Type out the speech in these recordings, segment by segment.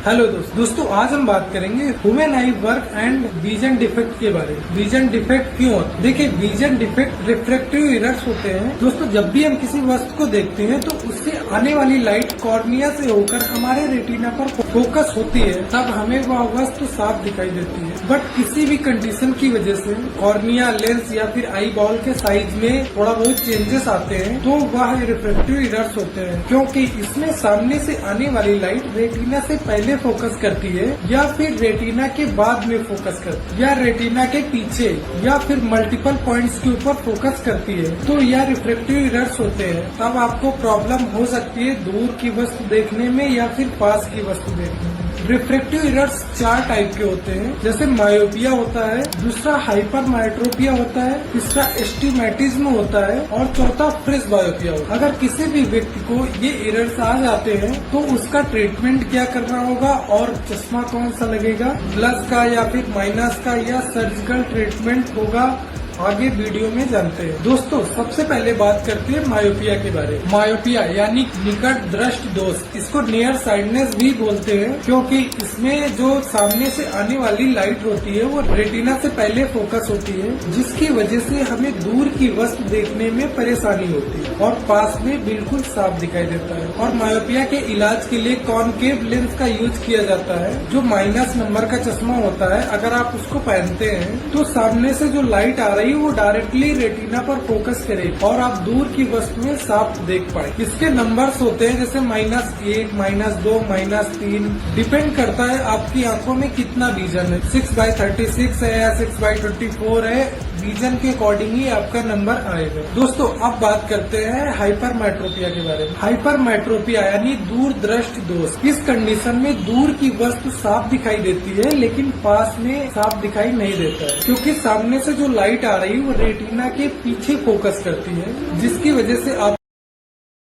Hello दोस्तों आज हम बात करेंगे human I work and vision defect के बारे में। विजन डिफेक्ट क्यों होता है? देखिए, विजन डिफेक्ट रिफ्रैक्टिव एरर्स होते हैं। दोस्तों, जब भी हम किसी वस्तु को देखते हैं तो उससे आने वाली लाइट कॉर्निया से होकर हमारे रेटिना पर फोकस होती है, तब हमें वह वस्तु साफ दिखाई देती है। बट किसी भी कंडीशन की वजह से कॉर्निया, लेंस या फिर आई बॉल के साइज में थोड़ा बहुत चेंजेस आते हैं तो वह रिफ्रैक्टिव एरर्स होते हैं, क्योंकि इसमें सामने से आने वाली लाइट रेटिना से पहले फोकस करती है या फिर रेटिना के बाद में फोकस करती है या रेटिना के पीछे या फिर मल्टीपल पॉइंट्स के ऊपर फोकस करती है। तो यह रिफ्रैक्टिव एरर्स होते हैं। तब आपको प्रॉब्लम हो सकती है दूर की वस्तु देखने में या फिर पास की वस्तु देखने में। रिफ्रैक्टिव एरर्स 4 टाइप के होते हैं, जैसे मायोपिया होता है, दूसरा हाइपर मायोट्रोपिया होता है, तीसरा एस्टिमेटिज्म होता है और चौथा फ्रिज बायोपिया होता है। अगर किसी भी व्यक्ति को ये एरर्स आ जाते हैं तो उसका ट्रीटमेंट क्या करना होगा और चश्मा कौन सा लगेगा, प्लस का या फिर माइनस का या सर्जिकल ट्रीटमेंट होगा, आगे वीडियो में जानते हैं। दोस्तों, सबसे पहले बात करते हैं मायोपिया के बारे में। मायोपिया यानी निकट दृष्टि दोष, इसको नियर साइडनेस भी बोलते हैं, क्योंकि इसमें जो सामने से आने वाली लाइट होती है वो रेटिना से पहले फोकस होती है, जिसकी वजह से हमें दूर की वस्तु देखने में परेशानी होती है और पास में बिल्कुल साफ दिखाई देता है। और मायोपिया के इलाज के लिए कॉनकेव लेंस का यूज किया जाता है, जो माइनस नंबर का चश्मा होता है। अगर आप उसको पहनते हैं तो सामने से जो लाइट आ रही वो डायरेक्टली रेटिना पर फोकस करे और आप दूर की वस्तुएं साफ देख पाए। इसके नंबर्स होते हैं जैसे -1, -2, -3, डिपेंड करता है आपकी आंखों में कितना विजन है। 6/36 है या 6/24 है, विजन के अकॉर्डिंग ही आपका नंबर आएगा। दोस्तों, अब बात करते हैं हाइपर माइट्रोपिया के बारे में। हाइपर माइट्रोपिया यानी दूर दृष्टि दोष। इस कंडीशन में दूर की वस्तु साफ दिखाई देती है लेकिन पास में साफ दिखाई नहीं देता है, क्योंकि सामने से जो लाइट आ रही है वो रेटिना के पीछे फोकस करती है, जिसकी वजह से आप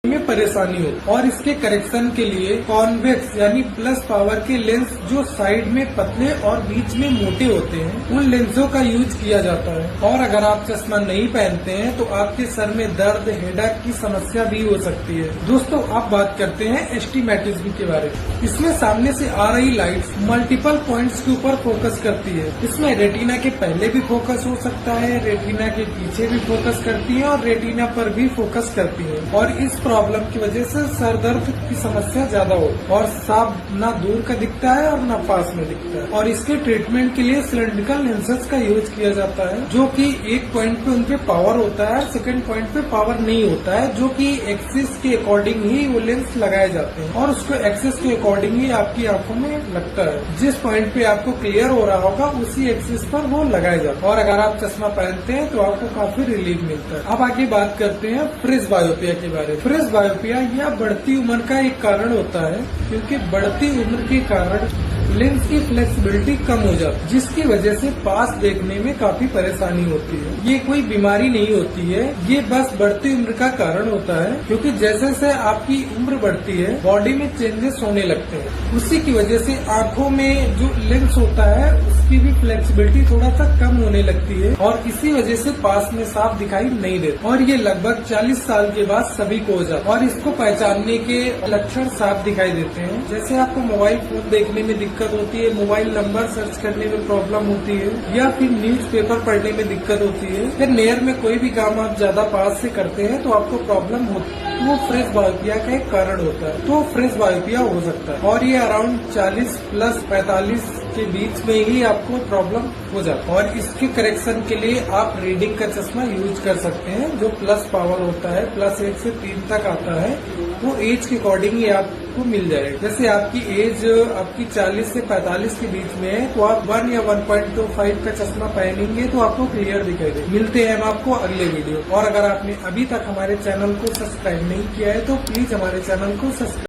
में परेशानी हो। और इसके करेक्शन के लिए कॉन्वेक्स यानी प्लस पावर के लेंस जो साइड में पतले और बीच में मोटे होते हैं, उन लेंसों का यूज किया जाता है। और अगर आप चश्मा नहीं पहनते हैं तो आपके सर में दर्द, हेडेक की समस्या भी हो सकती है। दोस्तों, अब बात करते हैं एस्टिमेटिज्म के बारे में। इसमें सामने से आ रही लाइट मल्टीपल पॉइंट्स के ऊपर फोकस करती है। इसमें रेटिना के पहले भी फोकस हो सकता है, रेटिना के पीछे भी फोकस करती है और रेटिना पर भी फोकस करती है। और इस प्रॉब्लम की वजह से सर दर्द की समस्या ज्यादा होती है और साफ ना दूर का दिखता है और ना पास में दिखता है। और इसके ट्रीटमेंट के लिए सिलिंड्रिकल लेंसेज का यूज किया जाता है, जो कि एक पॉइंट पे उनपे पावर होता है, सेकंड पॉइंट पे पावर नहीं होता है, जो कि एक्सिस के अकॉर्डिंग ही वो लेंस लगाए जाते हैं और उसको एक्सिस के अकॉर्डिंग ही आपकी आंखों में लगता है। जिस पॉइंट पे आपको क्लियर हो रहा होगा उसी एक्सिस पर वो लगाए जाते हैं। और अगर आप चश्मा पहनते हैं तो आपको काफी रिलीफ मिलता है। अब आगे बात करते हैं फ्रिज बायोपिया के बारे में। फ्रिज बायोपिया यह बढ़ती उम्र का एक कारण होता है, क्योंकि बढ़ती उम्र के कारण लेंस की फ्लेक्सिबिलिटी कम हो जाती है, जिसकी वजह से पास देखने में काफी परेशानी होती है। ये कोई बीमारी नहीं होती है, ये बस बढ़ती उम्र का कारण होता है, क्योंकि जैसे जैसे आपकी उम्र बढ़ती है बॉडी में चेंजेस होने लगते हैं। उसी की वजह से आंखों में जो लेंस होता है उसकी भी फ्लेक्सिबिलिटी थोड़ा सा कम होने लगती है और इसी वजह से पास में साफ दिखाई नहीं देता। और ये लगभग 40 साल के बाद सभी को हो जाता है। और इसको पहचानने के लक्षण साफ दिखाई देते हैं, जैसे आपको मोबाइल फोन देखने में दिक्कत होती है, मोबाइल नंबर सर्च करने में प्रॉब्लम होती है, या फिर न्यूज़पेपर पढ़ने में दिक्कत होती है, या नेयर में कोई भी काम आप ज्यादा पास से करते हैं तो आपको प्रॉब्लम होती है, तो वो फ्रिज बायोपिया का एक कारण होता है। तो फ्रिज बायोपिया हो सकता है और ये अराउंड 40 प्लस 45 के बीच में ही आपको प्रॉब्लम हो जाता है। और इसके करेक्शन के लिए आप रीडिंग का चश्मा यूज कर सकते हैं, जो प्लस पावर होता है, +1 से 3 तक आता है, वो एज के अकॉर्डिंग ही आपको मिल जाएगा। जैसे आपकी एज आपकी 40 से 45 के बीच में है तो आप 1 या 1.25 का चश्मा पहनेंगे तो आपको क्लियर दिखाई देगा। मिलते हैं हम आपको अगले वीडियो। और अगर आपने अभी तक हमारे चैनल को सब्सक्राइब नहीं किया है तो प्लीज हमारे चैनल को सब्सक्राइब